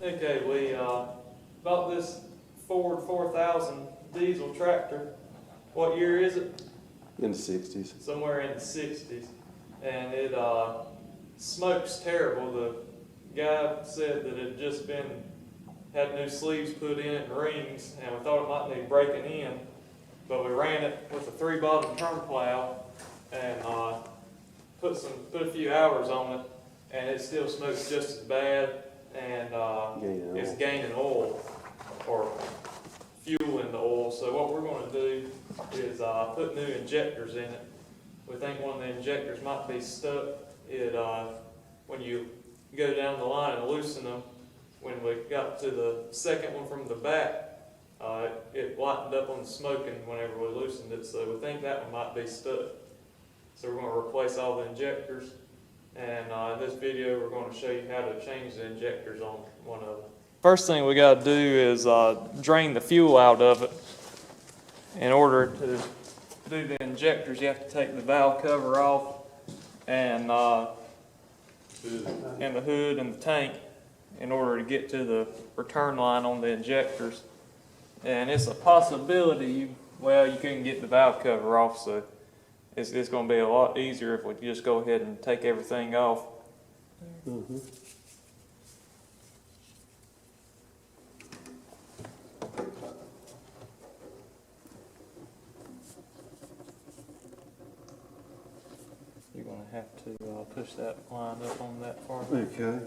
Okay, we bought this Ford 4000 diesel tractor. What year is it? In the 60s. Somewhere in the 60s. And it smokes terrible. The guy said that it had just had new sleeves put in it and rings, and we thought it might need breaking in. But we ran it with a 3-bottom turn plow and put a few hours on it, and it still smokes just as bad, and it's gaining oil or fuel in the oil. So what we're going to do is put new injectors in it. We think one of the injectors might be stuck. When you go down the line and loosen them, when we got to the second one from the back, it lightened up on the smoking whenever we loosened it, so we think that one might be stuck. So we're going to replace all the injectors, and in this video we're going to show you how to change the injectors on one of them. First thing we got to do is drain the fuel out of it. In order to do the injectors, you have to take the valve cover off and the hood and the tank in order to get to the return line on the injectors. And it's a possibility, well, you couldn't get the valve cover off, so it's going to be a lot easier if we just go ahead and take everything off. Mm-hmm. You're going to have to push that line up on that far. Okay.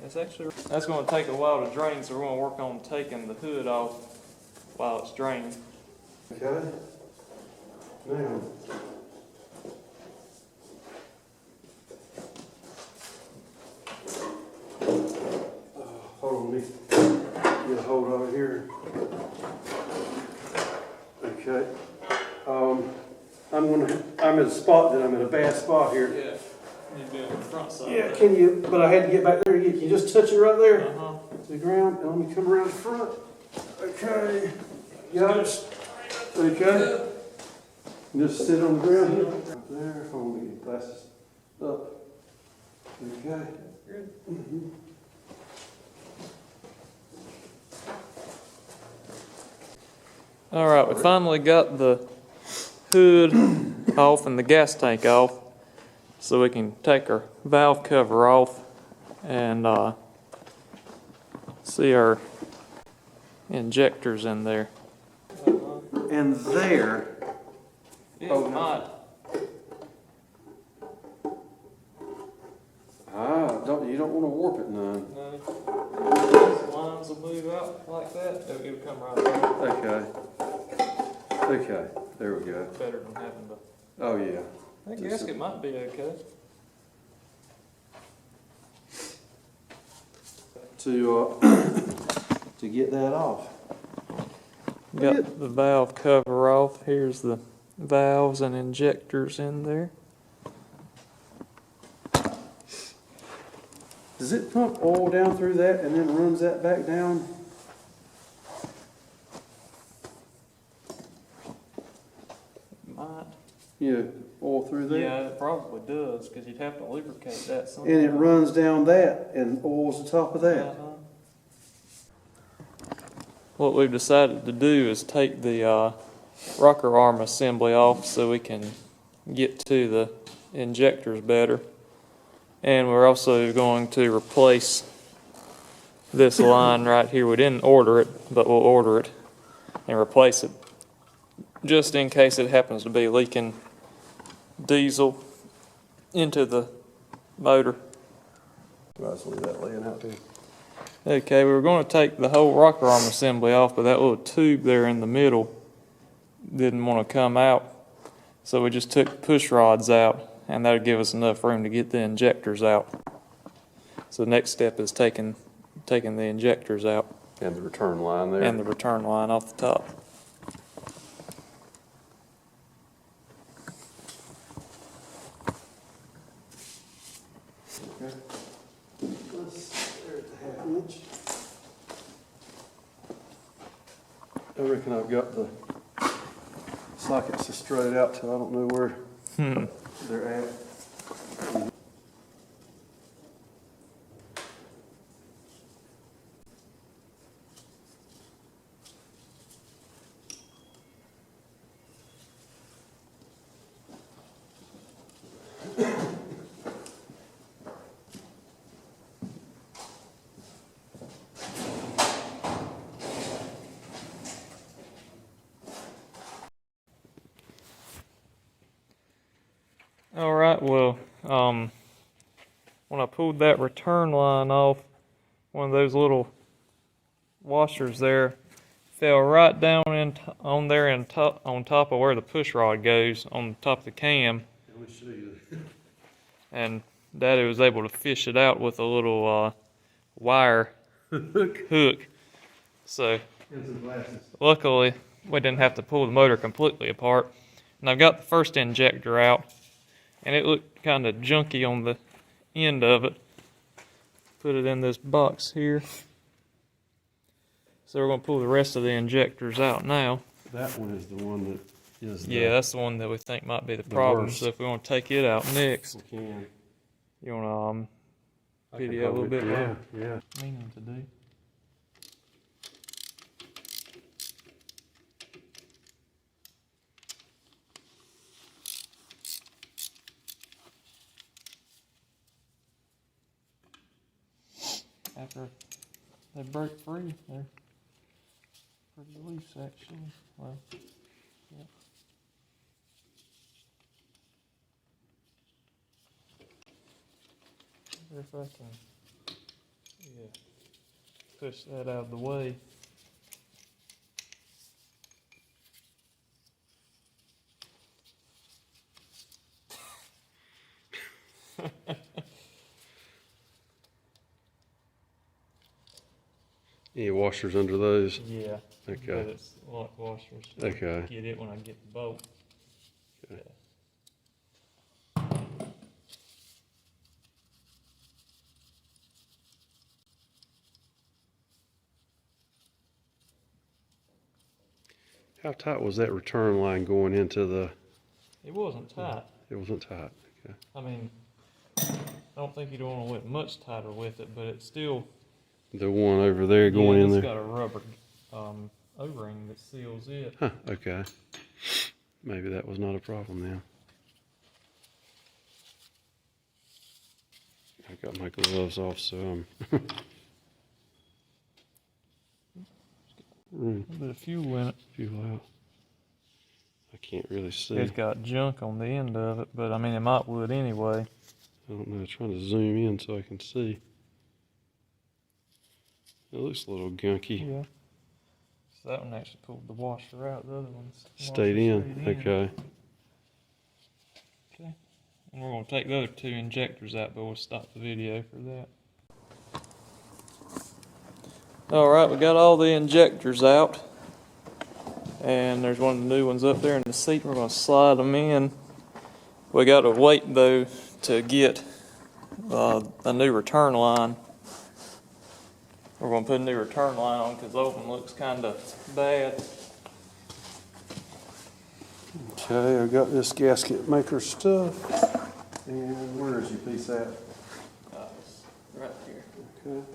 That's going to take a while to drain, so we're going to work on taking the hood off while it's draining. Okay. Now. Hold on, let me get a hold of it here. Okay. I'm at a spot that I'm at a bad spot here. Yeah. You need to be on the front side. Yeah, can you, but I had to get back there. Can you just touch it right there? Uh-huh. To the ground, and let me come around the front. Okay. Got it. Okay. Just sit on the ground here. Right there. Hold on, let me get glasses up. Okay. Good. Mm-hmm. All right, we finally got the hood off and the gas tank off, so we can take our valve cover off and see our injectors in there. And there. Oh, not. You don't want to warp it none. No. These lines will move out like that. It'll come right out. Okay. Okay. There we go. Better than having to. Oh yeah. That gasket might be okay. To get that off. Got the valve cover off. Here's the valves and injectors in there. Does it pump oil down through that and then runs that back down? Might. Yeah, oil through there? Yeah, it probably does, because you'd have to lubricate that sometime. And it runs down that and oil's the top of that. What we've decided to do is take the rocker arm assembly off so we can get to the injectors better. And we're also going to replace this line right here. We didn't order it, but we'll order it and replace it, just in case it happens to be leaking diesel into the motor. I'll just leave that laying out there. Okay, we were going to take the whole rocker arm assembly off, but that little tube there in the middle didn't want to come out. So we just took push rods out, and that would give us enough room to get the injectors out. So the next step is taking the injectors out. And the return line there. And the return line off the top. Okay. There's the 1/2 inch. I reckon I've got the sockets straight out till I don't know where they're at. Alright, well, when I pulled that return line off, one of those little washers there fell right down on there on top of where the push rod goes on top of the cam. Let me show you. And Daddy was able to fish it out with a little wire hook. So And some glasses. luckily we didn't have to pull the motor completely apart. And I've got the first injector out, and it looked kind of junky on the end of it. Put it in this box here. So we're going to pull the rest of the injectors out now. That one is the one that is Yeah, that's the one that we think might be the problem. worst. So if we want to take it out next, we can. you want I to can video a little hold it. bit more? Yeah. Meaning to do. After they break free, they're pretty loose actually. Well, yeah. Wonder if I can, push that out of the way. Any washers under those? Yeah. Okay. But it's lock washers. So Okay. I get it when I get the bolt. Okay. How tight was that return line going into the? It wasn't tight. It wasn't tight. Okay. I mean, I don't think you'd want to went much tighter with it, but it's still. The one over there going in it's there. got a rubber O-ring that seals it. Huh, okay. Maybe that was not a problem then. I got my gloves off, so A little bit of fuel in it. fuel out. I can't really see. It's got junk on the end of it, but I mean, it might would anyway. I don't know. Trying to zoom in so I can see. It looks a little gunky. Yeah. So that one actually pulled the washer out. The other one's Stayed in. Okay. Okay. And we're going to take the other two injectors out, but we'll stop the video for that. Alright, we got all the injectors out. And there's one of the new ones up there in the seat. We're going to slide them in. We got to wait, though, to get a new return line. We're going to put a new return line on because the old one looks kind of bad. Okay, I got this gasket maker stuff. And where is your piece at? It's right here. Okay.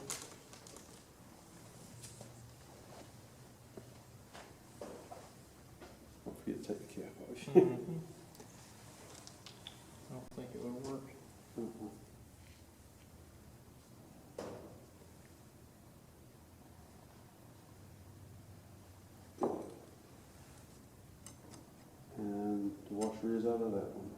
Don't forget to take the cap off. I don't think it would work. And the washer is out of that one.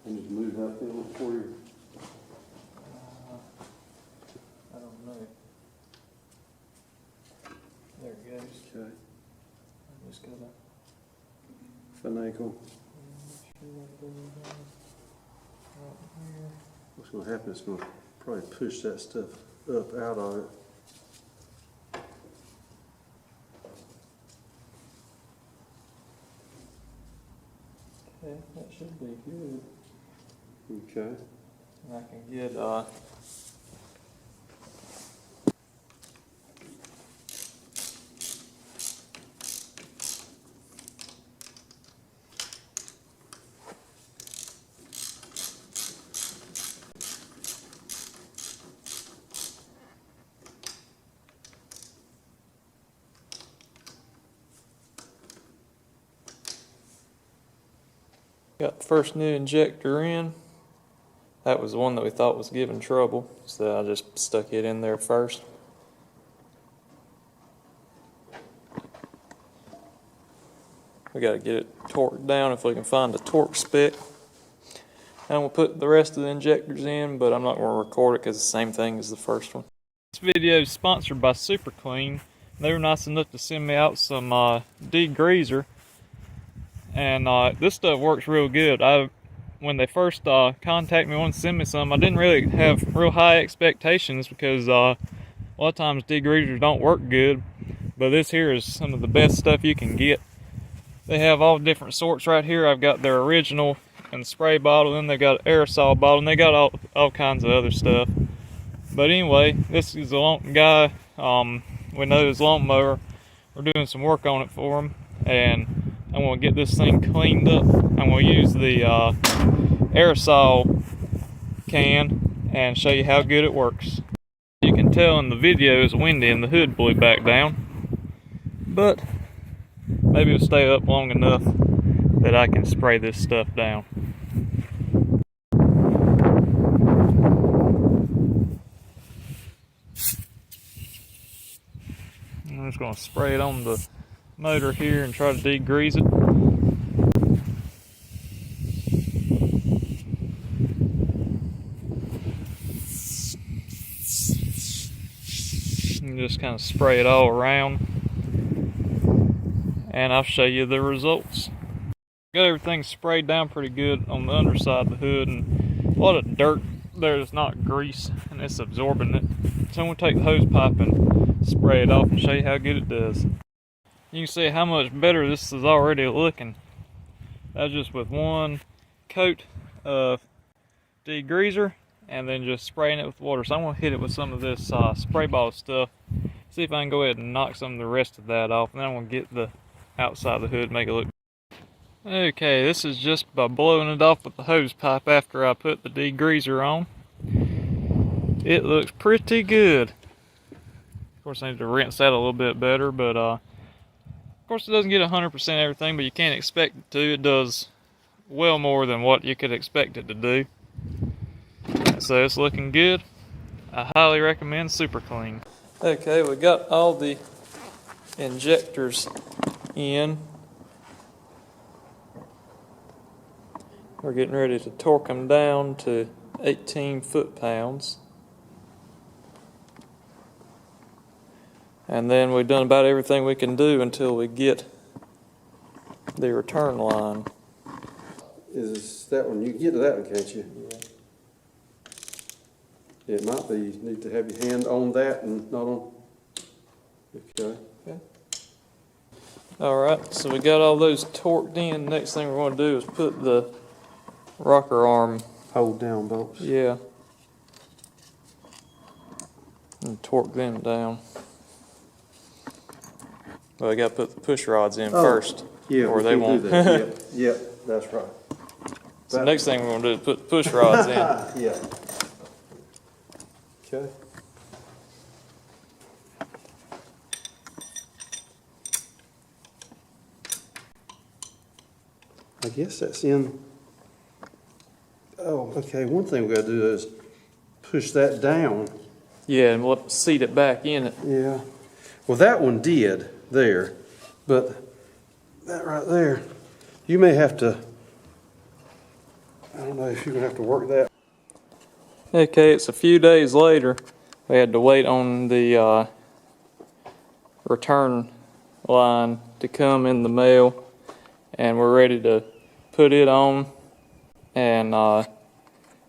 I need to move that thing for you. I don't know. There it goes. Okay. I just gotta Finagle. make sure that goes on right here. What's going to happen is it's going to probably push that stuff up out of it. Okay, that should be good. Okay. And I can get got the first new injector in. That was the one that we thought was giving trouble, so I just stuck it in there first. We got to get it torqued down if we can find a torque spec. And we'll put the rest of the injectors in, but I'm not going to record it because it's the same thing as the first one. This video is sponsored by Super Clean. They were nice enough to send me out some degreaser, and this stuff works real good. When they first contacted me, wanted to send me some, I didn't really have real high expectations because a lot of times degreasers don't work good, but this here is some of the best stuff you can get. They have all different sorts right here. I've got their original and spray bottle, then they got an aerosol bottle, and they got all kinds of other stuff. But anyway, this is a guy. We know his lawnmower. We're doing some work on it for him, and I'm going to get this thing cleaned up. I'm going to use the aerosol can and show you how good it works. You can tell in the video it's windy and the hood blew back down, but maybe it'll stay up long enough that I can spray this stuff down. I'm just going to spray it on the motor here and try to degrease it. And just kind of spray it all around, and I'll show you the results. Got everything sprayed down pretty good on the underside of the hood, and a lot of dirt there that's not grease, and it's absorbing it. So I'm going to take the hose pipe and spray it off and show you how good it does. You can see how much better this is already looking. That's just with one coat of degreaser and then just spraying it with water. So I'm going to hit it with some of this spray bottle stuff, see if I can go ahead and knock some of the rest of that off, and then I'm going to get the outside of the hood, make it look. Okay, this is just by blowing it off with the hose pipe after I put the degreaser on. It looks pretty good. Of course, I need to rinse that a little bit better, but of course it doesn't get 100% everything, but you can't expect it to. It does well more than what you could expect it to do. So it's looking good. I highly recommend Super Clean. Okay, we got all the injectors in. We're getting ready to torque them down to 18 foot-pounds. And then we've done about everything we can do until we get the return line. Is that one? You can get to that one, can't you? Yeah. It might be you need to have your hand on that and not on. Okay. Alright, so we got all those torqued in. Next thing we're going to do is put the rocker arm. Hold down bolts. Yeah. And torque them down. Well, we got to put the push rods in first. Yeah, or they won't. Do that. Yep, that's right. So the next thing we're going to do is put the push rods in. Yeah. Okay. I guess that's in. Oh, okay. One thing we got to do is push that down. Yeah, and we'll seat it back in it. Yeah. Well, that one did there, but that right there, you may have to. I don't know if you're gonna have to work that. Okay, it's a few days later. We had to wait on the return line to come in the mail, and we're ready to put it on and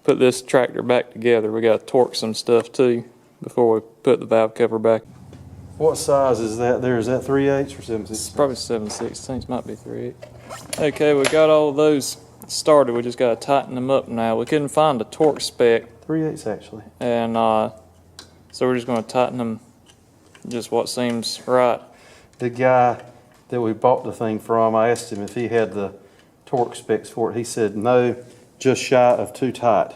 put this tractor back together. We got to torque some stuff too before we put the valve cover back. What size is that there? Is that 3/8 or 7/16? It's probably 7/16, might be 3/8. Okay, we got all of those started. We just got to tighten them up now. We couldn't find a torque spec. 3/8 actually. And so we're just going to tighten them just what seems right. The guy that we bought the thing from, I asked him if he had the torque specs for it. He said no, just shy of too tight.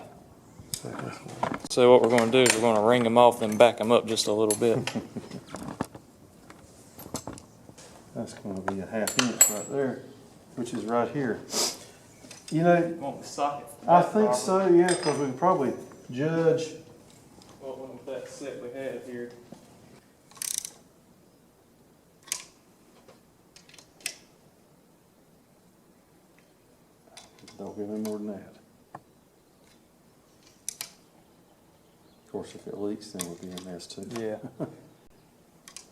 So what we're going to do is we're going to wring them off and back them up just a little bit. That's going to be a 1/2 inch right there, which is right here. You know, Want the socket? I think so, yeah, because we can probably judge. What one with that set we had here? Don't get any more than that. Of course, if it leaks, then we'll be a mess too. Yeah.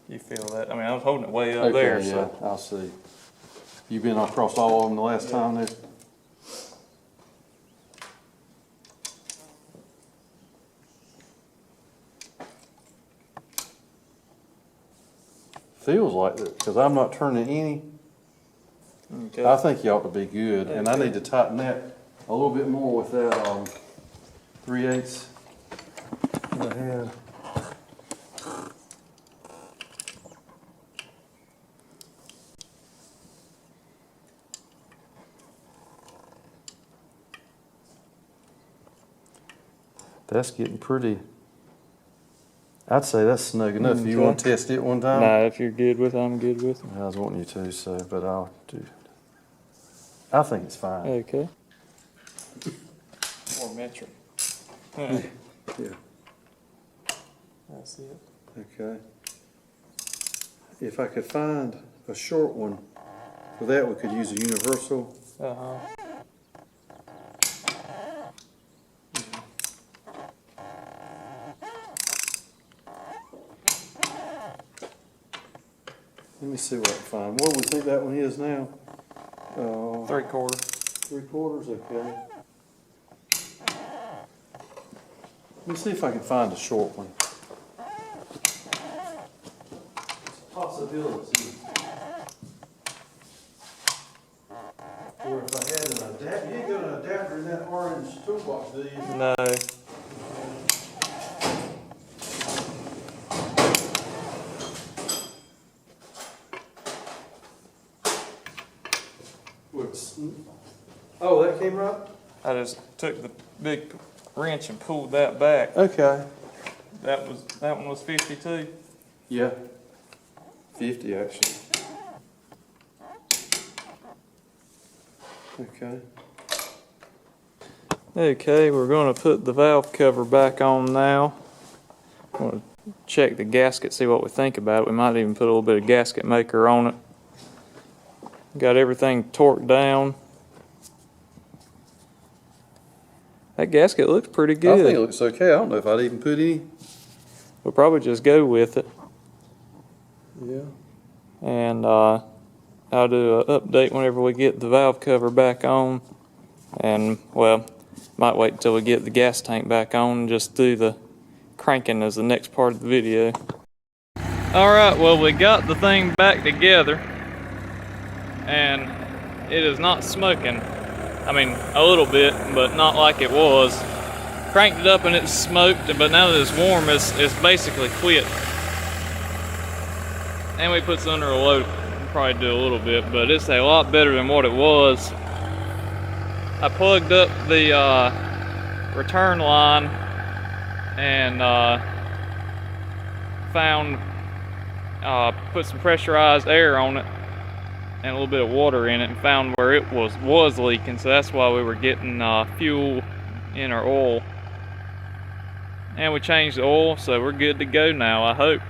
You feel that? I mean, I was holding it way up there, yeah, so. I'll see. You been across all of them the last time there? Feels like that, because I'm not turning any. Okay. I think you ought to be good, and I Okay. need to tighten that a little bit more with that 3/8 that I had. That's getting pretty. I'd say that's snug enough. You want to test it one time? Nah, if you're good with it, I'm good with it. I was wanting you to, so, but I'll do. I think it's fine. Okay. More metric. Yeah. That's it. Okay. If I could find a short one, for that we could use a universal. Uh-huh. Let me see what I can find. What do we think that one is now? 3/4. 3/4, okay. Let me see if I can find a short one. It's a possibility. Or if I had an adapter, you ain't got an adapter in that orange toolbox, do you? No. Oh, that came right? I just took the big wrench and pulled that back. Okay. That one was 52. Yeah. 50 actually. Okay. Okay, we're going to put the valve cover back on now. I'm going to check the gasket, see what we think about it. We might even put a little bit of gasket maker on it. Got everything torqued down. That gasket looks pretty good. I think it looks okay. I don't know if I'd even put any. We'll probably just go with it. Yeah. And I'll do an update whenever we get the valve cover back on. And, well, might wait until we get the gas tank back on and just do the cranking as the next part of the video. Alright, well, we got the thing back together. And it is not smoking. I mean, a little bit, but not like it was. Cranked it up and it smoked, but now that it's warm, it's basically quit. And we put it under a load. We'll probably do a little bit, but it's a lot better than what it was. I plugged up the return line and put some pressurized air on it and a little bit of water in it, and found where it was leaking, so that's why we were getting fuel in our oil. And we changed the oil, so we're good to go now, I hope.